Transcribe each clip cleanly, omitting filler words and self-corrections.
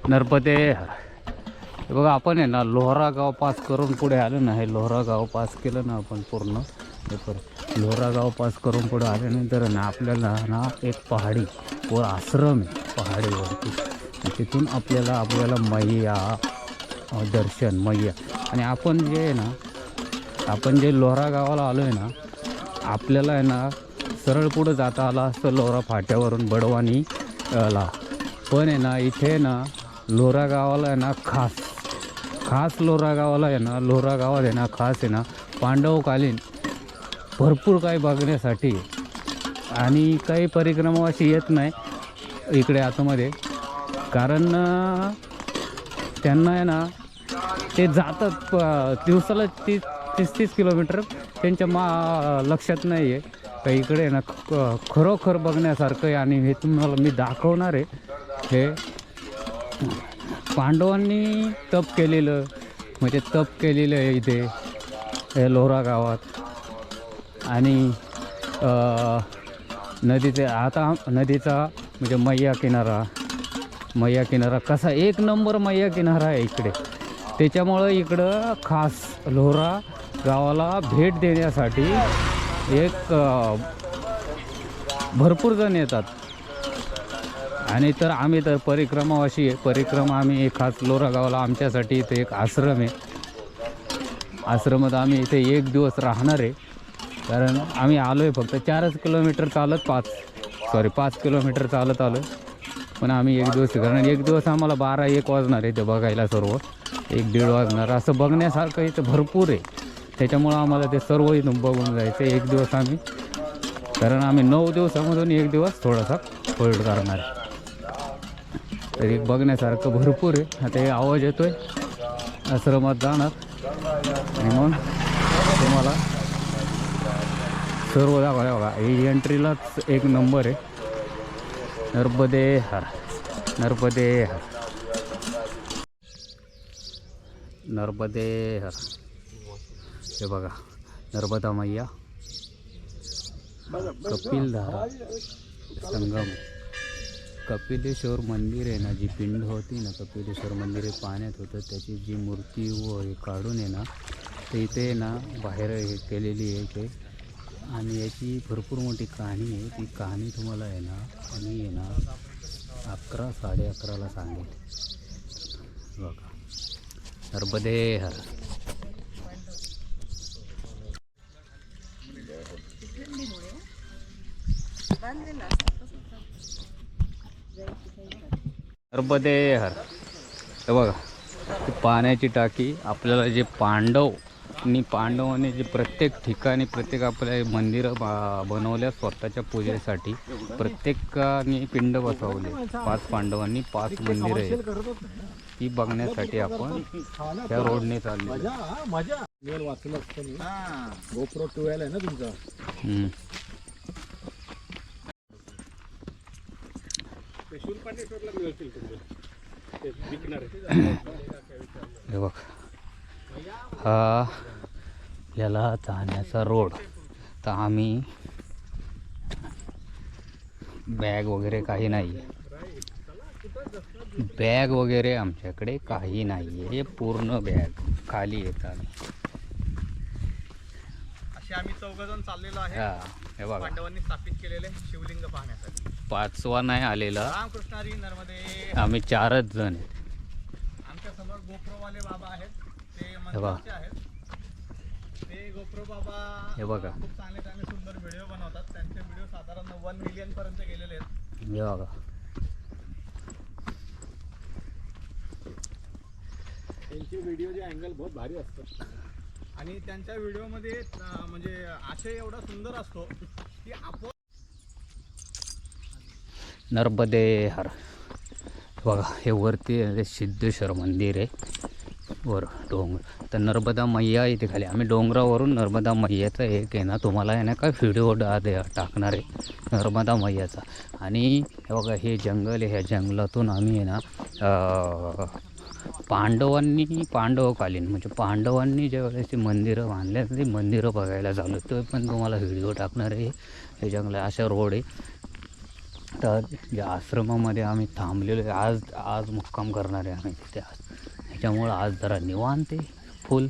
नर्मदे हर. हे बघा आपण आहे ना लोहरा गाव पास करून पुढे आलो ना. हे लोहरा गाव पास केलं ना आपण पूर्ण. हे लोहरा गाव पास करून पुढे आल्यानंतर ना आपल्याला ना एक पहाडी वर आश्रम आहे पहाडीवरती. तिथून आपल्याला मैया दर्शन मैया. आणि आपण जे आहे ना आपण जे लोहरा गावाला आलो आहे ना आपल्याला आहे ना सरळ पुढं जाता आला असतं लोहरा फाट्यावरून बडवानी ला. पण आहे ना इथे ना लोहरा गावाला आहे ना खास लोहरा गावाला आहे ना लोहरा गावात आहे ना खास आहे ना पांडवकालीन भरपूर काही बघण्यासाठी. आणि काही परिक्रमा अशी येत नाही इकडे आतमध्ये कारण त्यांना आहे ना ते जातात दिवसाला 30 किलोमीटर. त्यांच्या लक्षात नाही आहे का इकडे आहे ना खरोखर बघण्यासारखं आहे. आणि हे तुम्हाला मी दाखवणार आहे. हे पांडवांनी तप केलेलं म्हणजे तप केलेलं आहे इथे हे लोहरा गावात. आणि नदीचा म्हणजे मैया किनारा कसा एक नंबर मैया किनारा आहे इकडे. त्याच्यामुळं इकडं खास लोहरा गावाला भेट देण्यासाठी एक भरपूर जण येतात. आणि तर आम्ही तर परिक्रमा आम्ही खास लोहरा गावाला आमच्यासाठी इथे एक आश्रम आहे. आश्रमात आम्ही इथे एक दिवस राहणार आहे. कारण आम्ही आलो आहे फक्त 4 किलोमीटर चालत 5 किलोमीटर चालत आलो. पण आम्ही एक दिवस कारण एक दिवस आम्हाला 12-1 वाजणार आहे ते बघायला. सर्व 1-1.5 वाजणार. असं बघण्यासारखं इथं भरपूर आहे. त्याच्यामुळं आम्हाला ते सर्व इथून बघून जायचं एक दिवस आम्ही. कारण आम्ही 9 दिवसामधून एक दिवस थोडासा होल्ड करणार आहे. तर एक बघण्यासारखं भरपूर आहे. आता हे आवाज येतोय आश्रमात जाणार आणि मग तुम्हाला सर्व दाखवा. बघा ही एंट्रीलाच एक नंबर आहे. नर्मदे हर. नर्मदे हर. नर्मदे हर. हे बघा नर्मदा मैया कपिलधारा संगम. कपिलेश्वर मंदिर आहे ना जी पिंड होती ना कपिलेश्वर मंदिर हे पाण्यात होतं. त्याची जी मूर्ती व हे काढून आहे ना ते इथे ना बाहेर हे केलेली आहे ते. आणि याची भरपूर मोठी कहाणी आहे. ती कहाणी तुम्हाला आहे ना आम्ही आहे ना 11-11:30 सांगेल. बघा नर्मदे हर. नर्मदे हर. हे बघा पाण्याची टाकी. आपल्याला जे पांडवांनी जे प्रत्येक ठिकाणी आपल्या मंदिरं बनवल्या स्वतःच्या पूजेसाठी. प्रत्येकाने पिंड बसवले. 5 पांडवांनी 5 मंदिरं आहेत. ती बघण्यासाठी आपण त्या रोडने चाललो. गोप्रो 12 आहे ना तुमचा. हे बघ हा याला जाण्याचा रोड. तर आम्ही बॅग वगैरे काही नाही आहे. बॅग वगैरे आमच्याकडे काही नाही आहे. पूर्ण बॅग खाली येत आम्ही. असे आम्ही 4 जण चाललेलो आहे. हे बघा पांडवांनी स्थापित केलेले शिवलिंग पाहण्यासाठी. 5वा नाही आलेला. रामकृष्णारी नर्मदे. आम्ही 4च जण आहेत. आमच्या समोर गोप्रोवाले बाबा आहेत. ते मंदिरचे आहेत. ते गोप्रो बाबा हे बघा खूप चांगले सुंदर व्हिडिओ बनवतात. त्यांचे व्हिडिओ साधारण 1 मिलियन पर्यंत गेलेले आहेत. हे बघा त्यांचे व्हिडिओचे अँगल बहुत भारी असतात. आणि त्यांच्या व्हिडिओमध्ये म्हणजे आशय एवढा सुंदर असतो की आपण. नर्मदे हर. बघा हे वरती सिद्धेश्वर मंदिर आहे वर डोंगर. तर नर्मदा मैया इथे खाली. आम्ही डोंगरावरून नर्मदा मैयाचा एक आहे ना तुम्हाला आहे ना का व्हिडिओ टाकणार आहे नर्मदा मैयाचा. आणि हे बघा हे जंगल आहे. ह्या जंगलातून आम्ही आहे ना पांडवकालीन म्हणजे पांडवांनी ज्यावेळेस ती मंदिरं बांधल्या ती मंदिरं बघायला झालो. तो पण तुम्हाला व्हिडिओ टाकणार आहे. हे जंगल अशा रोड आहे. तर या आश्रमामध्ये आम्ही थांबलेलो आहे. आज मुक्काम करणार आहे आम्ही तिथे आज. त्याच्यामुळं आज जरा निवांत आहे फुल.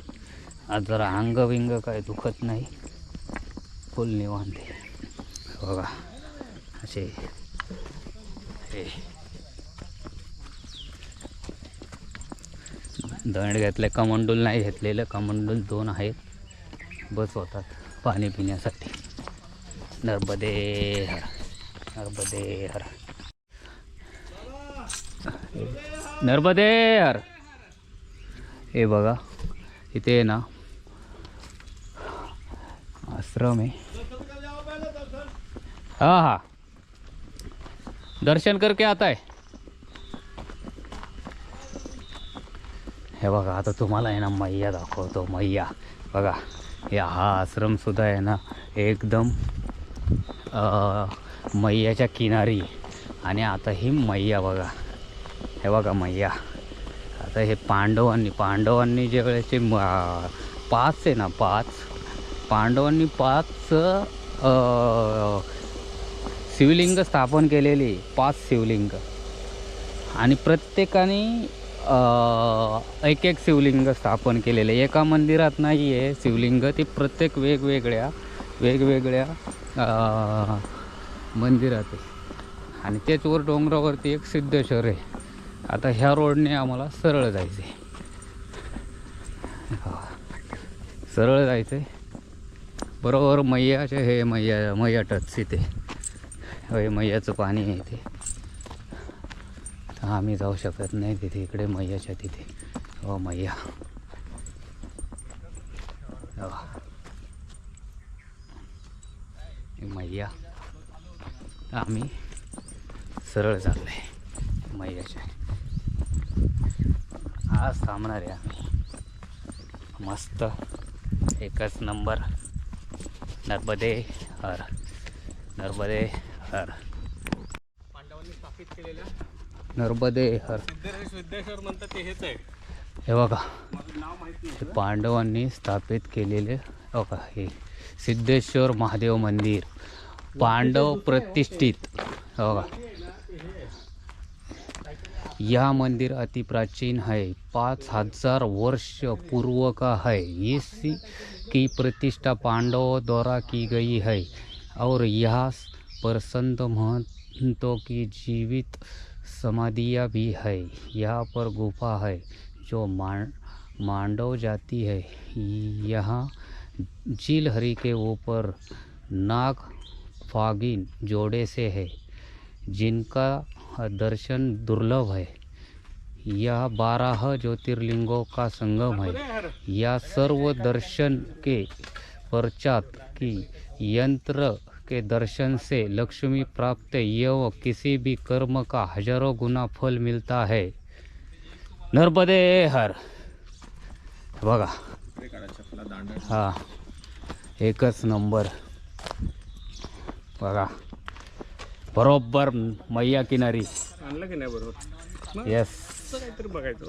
आज जरा अंग काय दुखत नाही, फुल निवांत आहे. बघा असे हे दंड घेतलं, कमंडूल नाही घेतलेलं. कमंडूल 2 आहेत बस होतात पाणी पिण्यासाठी. नर्मदे हर, नर्मदे हर, नर्मदे हर. हे बघा इथे ना आश्रम आहे. हाँ हाँ दर्शन करके आता है. हे बघा आता तुम्हाला आहे ना मैया दाखवतो. मैया बघा, हा आश्रमसुद्धा आहे ना एकदम मैयाच्या किनारी. आणि आता ही मैया बघा, हे बघा मैया. आता हे पांडवांनी जे वेळेचे 5 आहे ना 5 पांडवांनी 5 शिवलिंग स्थापन केलेली. 5 शिवलिंग आणि प्रत्येकाने एक शिवलिंग स्थापन केलेले. एका मंदिरात नाही आहे शिवलिंग, ते प्रत्येक वेगवेगळ्या मंदिरात आहे. आणि तेच वर डोंगरावरती एक सिद्धेश्वर आहे. आता ह्या रोडने आम्हाला सरळ जायचं आहे, सरळ जायचं आहे. बरोबर मैयाचे हे मैया टच इथे. हे मैयाचं पाणी आहे इथे. आम्ही जाऊ शकत नाही तिथे. इकडे मैयाच्या तिथे. हो मैया, मैया. आम्ही सरळ चाललो आहे मैयाच्या. आज थांबणार आहे आम्ही मस्त. एकच नंबर. नर्मदे हर, नर्मदे हर, पांडवांनी स्थापित केलेल्या नर्मदे हर. सिद्धेश्वर म्हणतात ते हेच आहे. हे बघा माझं नाव माहिती हे पांडवांनी स्थापित केलेले बघा हे सिद्धेश्वर महादेव मंदिर, पांडव प्रतिष्ठित. बघा यह मंदिर अति प्राचीन है, 5000 वर्ष पूर्व का है. इसकी प्रतिष्ठा पांडवों द्वारा की गई है और यहाँ पर संत महंतों की जीवित समाधियाँ भी है. यहाँ पर गुफा है जो मांडव जाती है. यहाँ झील हरि के ऊपर नाग फागिन जोड़े से है जिनका दर्शन दुर्लभ है. यह 12 ज्योतिर्लिंगों का संगम है. यह सर्व दर्शन के पश्चात की यंत्र के दर्शन से लक्ष्मी प्राप्त एवं किसी भी कर्म का हजारों गुना फल मिलता है. नर्मदे हर. बघा हा एकच नंबर. बघा बरोबर मैया किनारी. आणलं की नाही बरोबर. येस काहीतरी बघायचं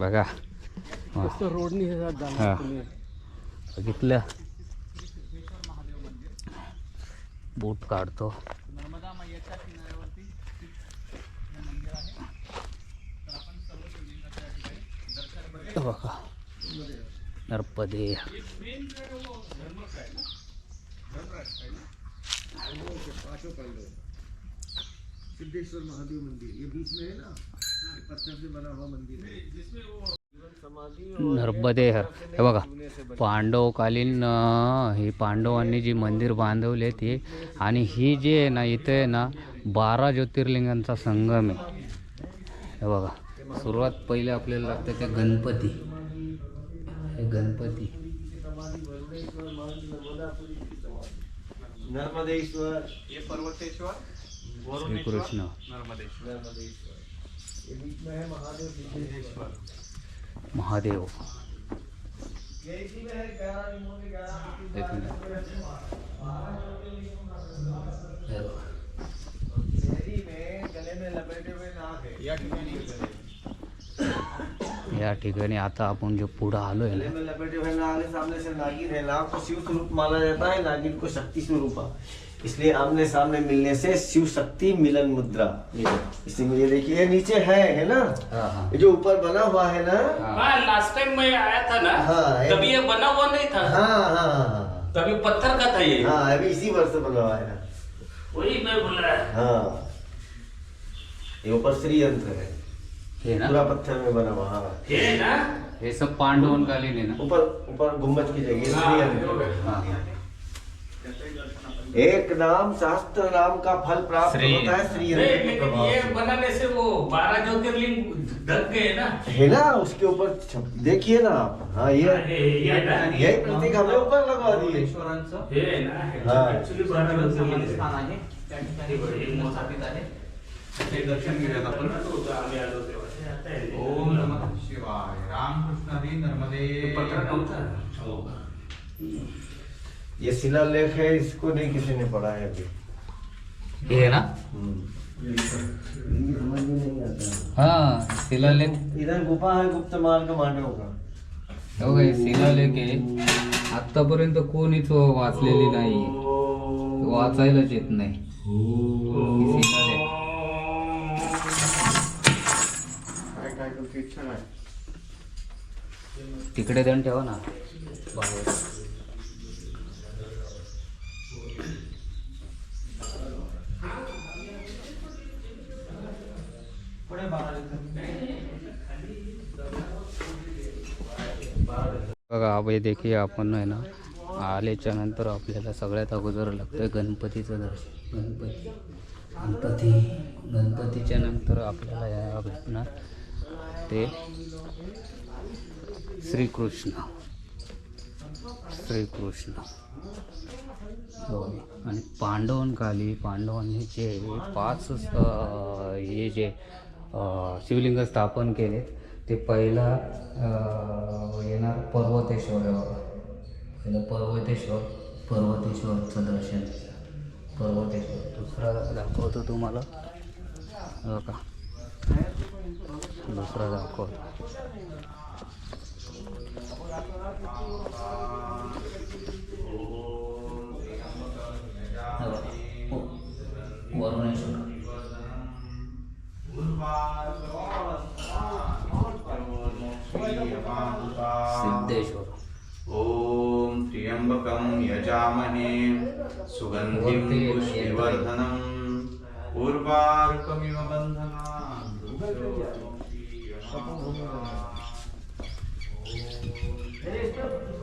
बघा. रोडनी हा बघितलं. बूट काढतो. नर्मदा मैयाच्या किनाऱ्यावरती मंदिर आहे. तर आपण सर्व शिवलिंगाच्या ठिकाणी दर्शन बघा. नर्मदे सिद्धेश्वर महादेव मंदिर ये बीच में है ना, पत्थर से बना हुआ मंदिर है. नर्मदे हर. हे बघा पांडवकालीन हे पांडवांनी जी मंदिर बांधवले ते. आणि ही जी आहे ना इथे आहे ना 12 ज्योतिर्लिंगांचा संगम आहे. हे बघा सुरुवात पहिले आपल्याला लागतं ते गणपती. हे गणपती नर्मदेश्वर, ये पर्वतेश्वर, श्रीकृष्ण नर्मदेश्वर. ये बीच में है महादेव सिद्धेश्वर. महादेव. ये इसी में है 11 लिंगों के 11 एक मिनिट. नदी में गले में लपेटे हुए नाग है. या ठिकाणी या ठिकाणी आता आपण जो पुढं आलो आहे गले ना में लपेटे हुए नाग है. सामने से नागिन है. नाग को शिव स्वरूप माना जाता है, नागिन को शक्ति स्वरूप. इसलिए आमने सामने मिलने से शिव शक्ति मिलन मुद्रा। इसलिए ये देखिए ये नीचे है ना, हाँ ये जो ऊपर बना हुआ है ना। हाँ, लास्ट टाइम मैं आया था ना, हाँ, तभी ये बना हुआ नहीं था। हाँ हाँ हाँ तभी पत्थर का था ये। हाँ, अभी इसी वर्ष बना हुआ है। वही मैं बोल रहा है। हाँ, ये ऊपर श्री यंत्र है ना, पूरा पत्थर में बना हुआ। हाँ, है ना, हे सब पांडवकालीन है ना। ऊपर गुम्बद की जगह श्री यंत्र। एक नाम शास्त्र नाम का फल प्राप्त होता है श्री यंत्र के लेकिन प्रभाव ये से। बनाने से वो 12 ज्योतिर्लिंग ढक गए ना। है ना, उसके ऊपर देखिए ना आप। हाँ, ये यही प्रतीक हमने ऊपर लगवा दिए। हे ना, हाँ। actually 12 ज्योतिर्लिंग आहे. स्थान आहे त्या ठिकाणी हे मोठं स्थापित आहे. ते दर्शन घेऊयात आपण. आम्ही आलो तेव्हा. हे आता आहे. ओम नमः शिवाय. रामकृष्ण हरी नर्मदे. पत्थर नव्हता. हो. ये शिलालेख है, इसको नहीं किसी ने पढ़ा है अभी। हे ना, हिंदी समझ में नहीं आता। हाँ शिलालेख, इधर गुफा है गुप्त मार्ग मांडव का। हो गए शिलालेख आहे. आतापर्यंत कोणीच वाचलेली नाही, वाचायलाच येत नाही ही शिलालेख. काय तुमची इच्छा नाही? तिकडे देऊन ठेवा ना बाहेर. पुढे बाहेर. बघा अभय देखील आपण आहे ना, आल्याच्या नंतर आपल्याला सगळ्यात अगोदर लागतं गणपतीचं दर्शन. गणपतीच्या नंतर आपल्याला या भेटणार ते श्रीकृष्ण. हो. आणि पांडवांनी जे 5 हे जे शिवलिंग स्थापन केले ते पहिला येणार पर्वतेश्वर. पहिलं पर्वतेश्वरचं दर्शन. दुसरा दाखवतो तुम्हाला, बघा दुसरा दाखवतो. वरुणेश्वर. सिद्धेश्वर. ओम त्र्यंबकं यजामहे सुगंधिं पुष्टिवर्धनम् उर्वारुकमिव बन्धनान्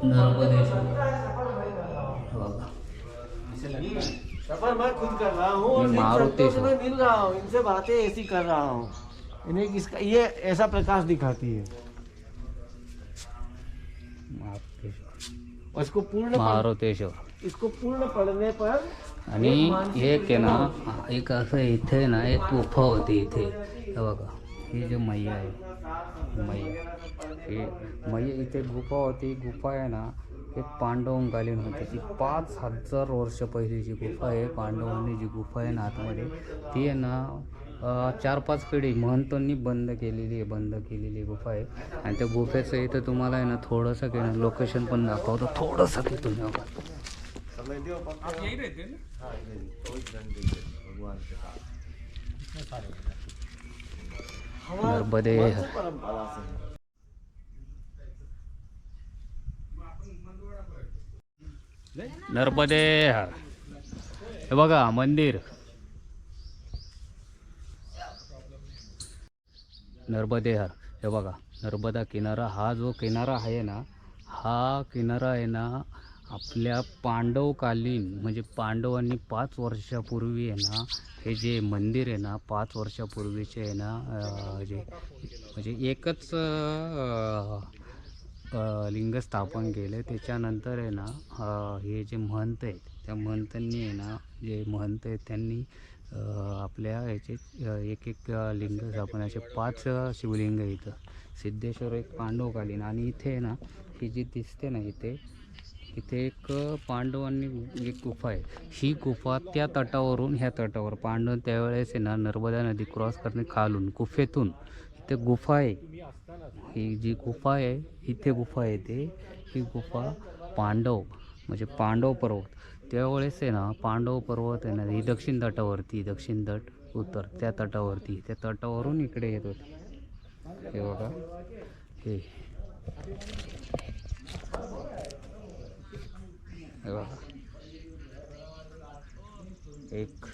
नर्मदेश्वर. बघा सफर मैं खुद कर रहा हूँ, ये मारुति से मैं मिल रहा हूँ, इनसे बातें ऐसी कर रहा हूँ। इन्हें इसका ये ऐसा प्रकाश दिखाती है। और इसको मारुतेश्वर. इसको पूर्ण पढ़ने पर आणि एक आहे ना, एक असं इथे ना एक गुफा होती इथे. हे बघा ही जे मैया आहे, मैया इथे गुफा होती. गुफा आहे ना एक पांडवकालीन होती. ती 5000 वर्ष पहिलीची गुफा आहे. पांडवांनी जी गुफा आहे ना आतमध्ये, ती आहे ना 4-5 पिढी महंतांनी बंद केलेली गुफा आहे. आणि त्या गुफेचं इथं तुम्हाला आहे ना थोडंसं काही लोकेशन पण दाखवतो. थोडंसं की तुम्ही बघा. आप यही रहते हैं ना? हाँ, इधर 24 घंटे भगवान के साथ नर्मदे. परंपरा से नर्मदे. हे बघा मंदिर. नर्मदेहर. हे बघा नर्मदा किनारा. हा जो किनारा आहे ना, हा किनारा आहे ना आपल्या पांडवकालीन, म्हणजे पांडवांनी 5 वर्षापूर्वी आहे ना, हे जे मंदिर आहे ना 5 वर्षापूर्वीचे आहे ना, जे म्हणजे एकच लिंग स्थापन केले. त्याच्यानंतर आहे ना हे जे महंत आहेत त्या महंतांनी आहे ना, जे महंत आहेत त्यांनी आपल्या याचे एक लिंग स्थापन, असे 5 शिवलिंग इथं. सिद्धेश्वर एक पांडवकालीन. आणि इथे आहे ना ही जी दिसते ना इथे एक पांडवांनी एक गुफा आहे. ही गुफा त्या तटावरून ह्या तटावर पांडव त्यावेळेस आहे ना नर्मदा नदी क्रॉस करणे खालून गुफेतून इथे गुफा आहे. ही जी गुफा आहे इथे गुफा आहे. ही गुफा पांडव म्हणजे पांडव पर्वत त्यावेळेस आहे ना पांडव पर्वत आहे ना ही दक्षिण तटावरती, दक्षिण तट उत्तर त्या तटावरती, त्या तटावरून इकडे येत होते. हे बघा हे बघा एक